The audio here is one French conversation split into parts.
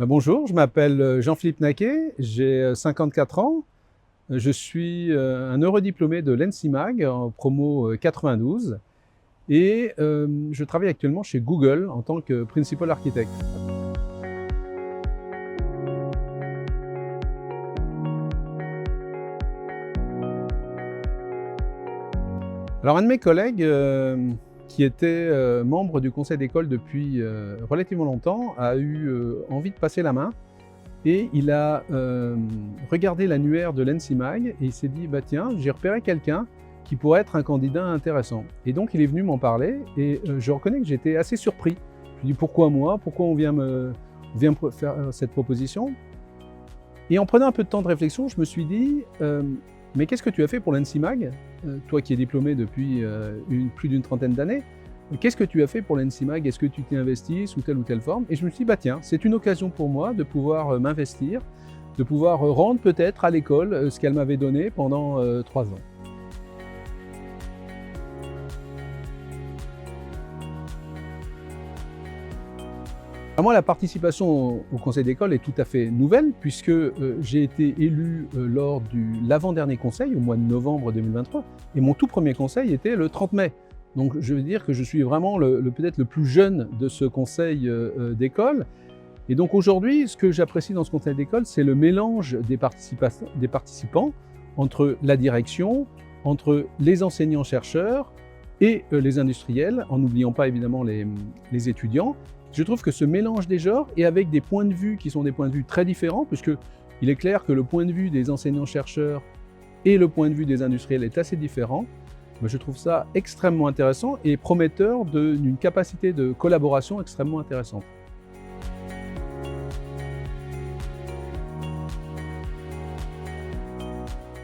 Bonjour, je m'appelle Jean-Philippe Naquet, j'ai 54 ans. Je suis un heureux diplômé de l'ENSIMAG en promo 92 et je travaille actuellement chez Google en tant que Principal Architect. Alors un de mes collègues qui était membre du conseil d'école depuis relativement longtemps a eu envie de passer la main. Et il a regardé l'annuaire de l'ENSIMAG et il s'est dit « tiens, j'ai repéré quelqu'un qui pourrait être un candidat intéressant ». Et donc il est venu m'en parler et je reconnais que j'étais assez surpris. Je lui ai dit « Pourquoi moi? Pourquoi on vient me faire cette proposition ?» Et en prenant un peu de temps de réflexion, je me suis dit « Mais qu'est-ce que tu as fait pour l'ENSIMAG, toi qui es diplômé depuis plus d'une trentaine d'années ? Qu'est-ce que tu as fait pour l'ENSIMAG? Est-ce que tu t'es investi sous telle ou telle forme ?» Et je me suis dit, tiens, c'est une occasion pour moi de pouvoir m'investir, de pouvoir rendre peut-être à l'école ce qu'elle m'avait donné pendant 3 ans. Alors moi, la participation au conseil d'école est tout à fait nouvelle puisque j'ai été élu lors de l'avant-dernier conseil au mois de novembre 2023 et mon tout premier conseil était le 30 mai. Donc je veux dire que je suis vraiment peut-être le plus jeune de ce conseil d'école. Et donc aujourd'hui, ce que j'apprécie dans ce conseil d'école, c'est le mélange des participants entre la direction, entre les enseignants-chercheurs et les industriels, en n'oubliant pas évidemment les étudiants. Je trouve que ce mélange des genres et avec des points de vue qui sont des points de vue très différents, puisqu'il est clair que le point de vue des enseignants-chercheurs et le point de vue des industriels est assez différent. Je trouve ça extrêmement intéressant et prometteur d'une capacité de collaboration extrêmement intéressante.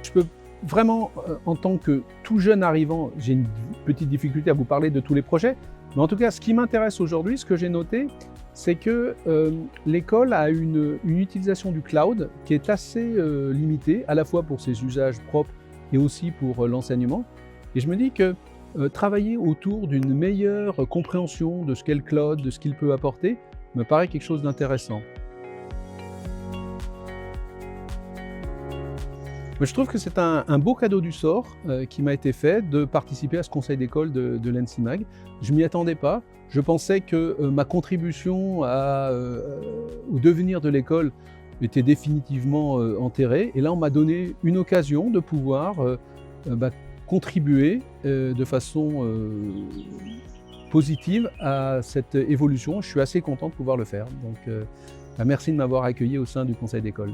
Je peux vraiment, en tant que tout jeune arrivant, j'ai une petite difficulté à vous parler de tous les projets, mais en tout cas, ce qui m'intéresse aujourd'hui, ce que j'ai noté, c'est que l'école a une utilisation du cloud qui est assez limitée, à la fois pour ses usages propres et aussi pour l'enseignement. Et je me dis que travailler autour d'une meilleure compréhension de ce qu'est le cloud, de ce qu'il peut apporter, me paraît quelque chose d'intéressant. Je trouve que c'est un beau cadeau du sort qui m'a été fait de participer à ce conseil d'école de l'ENSIMAG. Je ne m'y attendais pas. Je pensais que ma contribution au devenir de l'école était définitivement enterrée. Et là, on m'a donné une occasion de pouvoir contribuer de façon positive à cette évolution. Je suis assez content de pouvoir le faire. Donc, merci de m'avoir accueilli au sein du conseil d'école.